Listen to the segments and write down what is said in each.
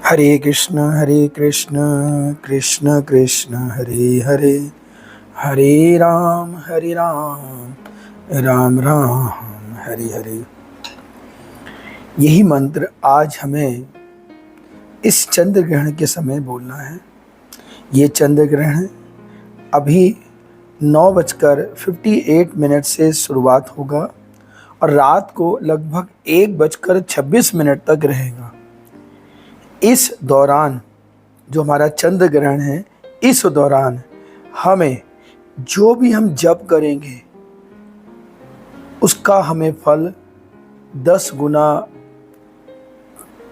हरे कृष्ण कृष्ण कृष्ण हरे हरे, हरे राम राम राम हरे हरे। यही मंत्र आज हमें इस चंद्र ग्रहण के समय बोलना है। ये चंद्र ग्रहण अभी 9:58 से शुरुआत होगा और रात को लगभग 1:26 तक रहेगा। इस दौरान जो हमारा चंद्र ग्रहण है, इस दौरान हमें जो भी हम जप करेंगे उसका हमें फल 10 गुना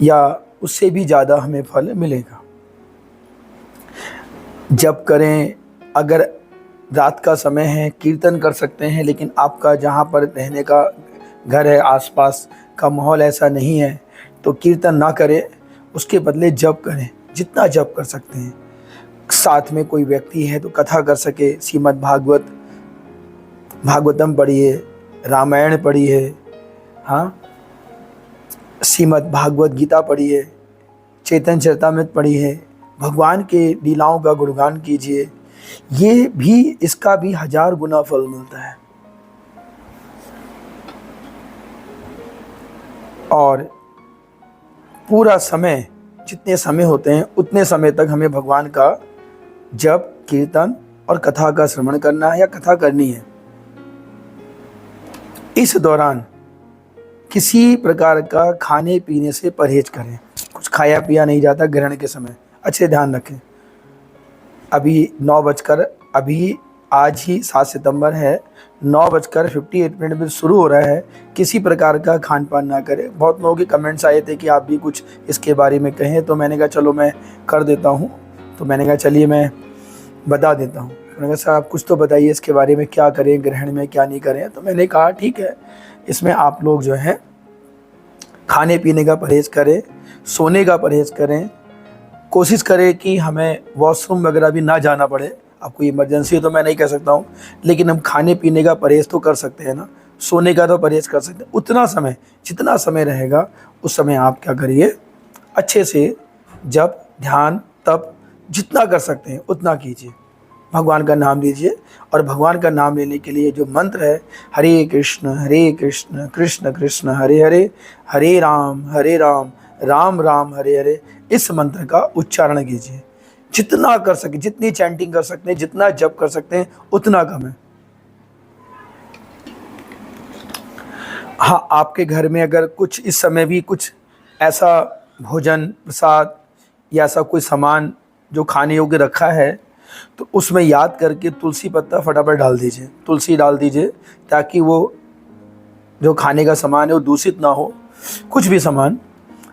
या उससे भी ज़्यादा हमें फल मिलेगा। जप करें, अगर रात का समय है कीर्तन कर सकते हैं, लेकिन आपका जहाँ पर रहने का घर है आसपास का माहौल ऐसा नहीं है तो कीर्तन ना करें, उसके बदले जप करें, जितना जप कर सकते हैं। साथ में कोई व्यक्ति है तो कथा कर सके, श्रीमद् भागवतम पढ़िए, रामायण पढ़िए, हाँ, श्रीमद् भागवत गीता पढ़िए, चैतन्य चरितामृत पढ़िए, भगवान के लीलाओं का गुणगान कीजिए। ये भी, इसका भी 1000 गुना फल मिलता है। और पूरा समय, जितने समय होते हैं उतने समय तक हमें भगवान का जप, कीर्तन और कथा का श्रवण करना है या कथा करनी है। इस दौरान किसी प्रकार का खाने पीने से परहेज करें। कुछ खाया पिया नहीं जाता ग्रहण के समय, अच्छे ध्यान रखें। अभी आज ही 7 सितंबर है, 9:58 में शुरू हो रहा है। किसी प्रकार का खान पान ना करें। बहुत लोगों के कमेंट्स आए थे कि आप भी कुछ इसके बारे में कहें, तो मैंने कहा चलो मैं कर देता हूँ। तो मैंने कहा चलिए मैं बता देता हूँ। मैंने कहा सर आप कुछ तो बताइए इसके बारे में, क्या करें ग्रहण में क्या नहीं करें। तो मैंने कहा ठीक है, इसमें आप लोग जो है खाने पीने का परहेज़ करें, सोने का परहेज़ करें, कोशिश करें कि हमें वॉशरूम वगैरह भी ना जाना पड़े। आपको इमरजेंसी है तो मैं नहीं कह सकता हूँ, लेकिन हम खाने पीने का परहेज़ तो कर सकते हैं ना। सोने का तो परहेज़ कर सकते हैं। उतना समय, जितना समय रहेगा उस समय आप क्या करिए, अच्छे से जप, ध्यान, तप जितना कर सकते हैं उतना कीजिए। भगवान का नाम लीजिए। और भगवान का नाम लेने के लिए जो मंत्र है, हरे कृष्ण कृष्ण कृष्ण हरे हरे, हरे राम राम राम हरे हरे, इस मंत्र का उच्चारण कीजिए। जितना कर सके, जितनी चैंटिंग कर सकते हैं, जितना जप कर सकते हैं उतना कम है। हाँ, आपके घर में अगर कुछ इस समय भी कुछ ऐसा भोजन, प्रसाद या ऐसा कोई सामान जो खाने योग्य रखा है, तो उसमें याद करके तुलसी पत्ता फटाफट डाल दीजिए, तुलसी डाल दीजिए, ताकि वो जो खाने का सामान है वो दूषित ना हो। कुछ भी सामान,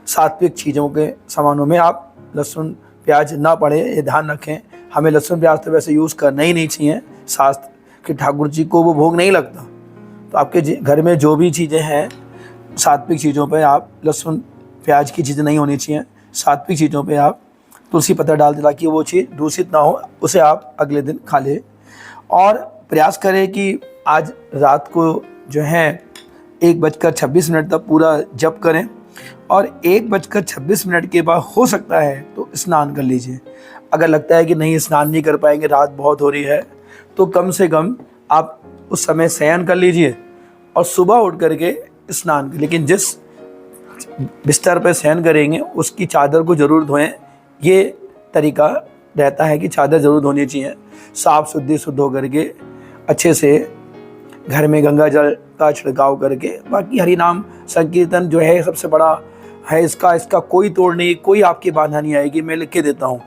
सात्विक चीज़ों के सामानों में आप लहसुन प्याज ना पड़े, ये ध्यान रखें। हमें लहसुन प्याज तो वैसे यूज़ करना ही नहीं चाहिए। शास्त्र कि ठाकुर जी को वो भोग नहीं लगता। तो आपके घर में जो भी चीज़ें हैं, सात्विक चीज़ों पे आप लहसुन प्याज की चीज़ें नहीं होनी चाहिए। सात्विक चीज़ों पे आप तुलसी पत्ता डाल दें ताकि वो चीज़ दूषित ना हो, उसे आप अगले दिन खा लें। और प्रयास करें कि आज रात को जो है 1:26 तक पूरा जप करें, और 1:26 के बाद हो सकता है तो स्नान कर लीजिए। अगर लगता है कि नहीं स्नान नहीं कर पाएंगे, रात बहुत हो रही है, तो कम से कम आप उस समय शयन कर लीजिए और सुबह उठ करके स्नान कर। लेकिन जिस बिस्तर पर शयन करेंगे उसकी चादर को ज़रूर धोएं। ये तरीका रहता है कि चादर ज़रूर धोनी चाहिए, साफ शुद्ध हो करके अच्छे से घर में गंगा जल का छिड़काव करके। बाकी हरि नाम संकीर्तन जो है सबसे बड़ा है, इसका कोई तोड़ नहीं, कोई आपकी बाधा नहीं आएगी। मैं लिख के देता हूँ,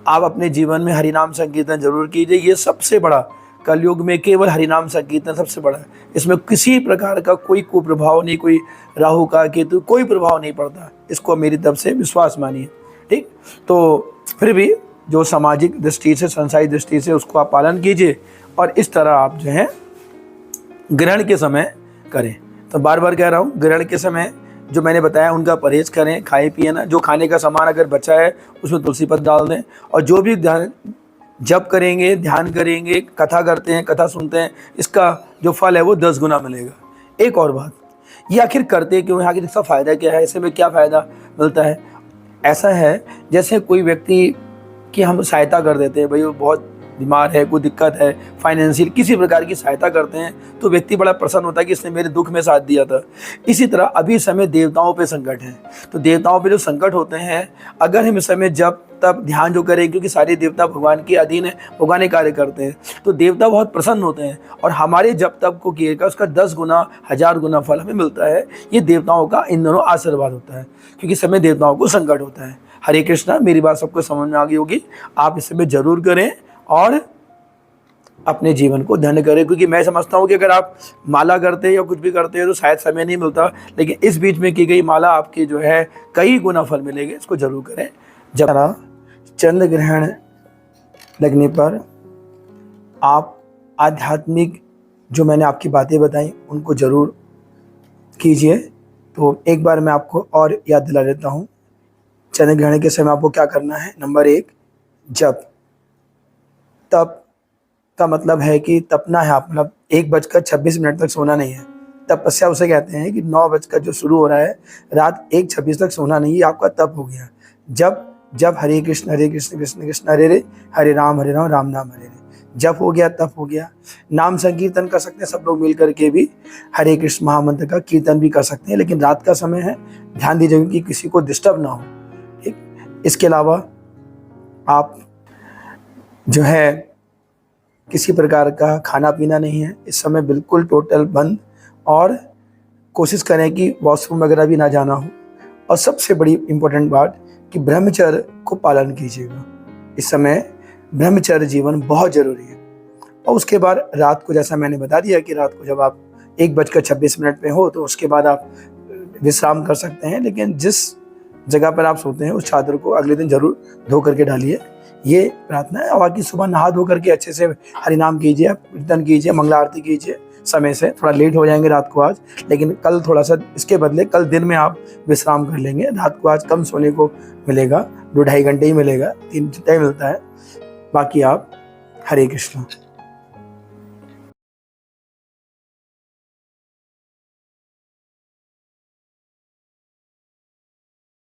आप अपने जीवन में हरि नाम संकीर्तन जरूर कीजिए। ये सबसे बड़ा, कलयुग में केवल हरि नाम संकीर्तन सबसे बड़ा है। इसमें किसी प्रकार का कोई कुप्रभाव नहीं, कोई राहु का केतु कोई प्रभाव नहीं पड़ता। इसको मेरी तरफ से विश्वास मानिए, ठीक। तो फिर भी जो सामाजिक दृष्टि से, सांसारिक दृष्टि से, उसको आप पालन कीजिए और इस तरह आप जो है ग्रहण के समय करें। तो बार बार कह रहा हूँ, ग्रहण के समय जो मैंने बताया उनका परहेज करें, खाए पिए ना। जो खाने का सामान अगर बचा है उसमें तुलसी पत्र डाल दें। और जो भी ध्यान जप करेंगे, ध्यान करेंगे, कथा करते हैं, कथा सुनते हैं, इसका जो फल है वो 10 गुना मिलेगा। एक और बात, ये आखिर करते क्यों है, आखिर इसका फ़ायदा क्या है, इससे में क्या फ़ायदा मिलता है। ऐसा है जैसे कोई व्यक्ति की हम सहायता कर देते हैं, भाई वो बहुत बीमार है, कोई दिक्कत है, फाइनेंशियल किसी प्रकार की सहायता करते हैं तो व्यक्ति बड़ा प्रसन्न होता है कि इसने मेरे दुख में साथ दिया था। इसी तरह अभी इस समय देवताओं पे संकट है, तो देवताओं पे जो संकट होते हैं, अगर हम इस समय जब तब ध्यान जो करें, क्योंकि सारे देवता भगवान के अधीन है, भगवान कार्य करते हैं, तो देवता बहुत प्रसन्न होते हैं और हमारे जब तब को किए का उसका 10 गुना 1000 गुना फल हमें मिलता है। ये देवताओं का इन दोनों आशीर्वाद होता है, क्योंकि इस समय देवताओं को संकट होता है। हरे कृष्णा, मेरी बात सबको समझ में आ गई होगी। आप इस समय जरूर करें और अपने जीवन को धन्य करें, क्योंकि मैं समझता हूँ कि अगर आप माला करते हैं या कुछ भी करते हैं तो शायद समय नहीं मिलता, लेकिन इस बीच में की गई माला आपकी जो है कई गुना फल मिलेंगे। इसको जरूर करें। जब चंद्र ग्रहण लगने पर आप आध्यात्मिक जो मैंने आपकी बातें बताई उनको जरूर कीजिए। तो एक बार मैं आपको और याद दिला देता हूँ। चंद्र ग्रहण के समय आपको क्या करना है। नंबर 1, जप। तप का मतलब है कि तपना है आप, मतलब 1:26 तक सोना नहीं है। तपस्या उसे कहते हैं कि 9 जो शुरू हो रहा है, रात 1:26 तक सोना नहीं, ये आपका तप हो गया। जब हरे कृष्ण कृष्ण कृष्ण हरे हरे, हरे राम राम नाम हरे हरे। जप हो गया, तप हो गया। नाम संकीर्तन कर सकते हैं सब लोग मिल करके भी, हरे कृष्ण महामंत्र का कीर्तन भी कर सकते हैं, लेकिन रात का समय है, ध्यान दीजिएगा कि किसी को डिस्टर्ब ना हो। ठीक, इसके अलावा आप जो है किसी प्रकार का खाना पीना नहीं है इस समय, बिल्कुल टोटल बंद, और कोशिश करें कि वॉशरूम वगैरह भी ना जाना हो। और सबसे बड़ी इम्पोर्टेंट बात कि ब्रह्मचर्य को पालन कीजिएगा। इस समय ब्रह्मचर्य जीवन बहुत ज़रूरी है। और उसके बाद रात को, जैसा मैंने बता दिया कि रात को जब आप 1:26 पे हो तो उसके बाद आप विश्राम कर सकते हैं, लेकिन जिस जगह पर आप सोते हैं उस चादर को अगले दिन जरूर धो करके डालिए। ये प्रार्थना है। और बाकी सुबह नहा धो करके अच्छे से हरिनाम कीजिए, कीर्तन कीजिए, मंगला आरती कीजिए समय से। थोड़ा लेट हो जाएंगे रात को आज, लेकिन कल थोड़ा सा इसके बदले कल दिन में आप विश्राम कर लेंगे। रात को आज कम सोने को मिलेगा, 2-2.5 घंटे ही मिलेगा, 3 घंटे मिलता है। बाकी आप हरे कृष्ण।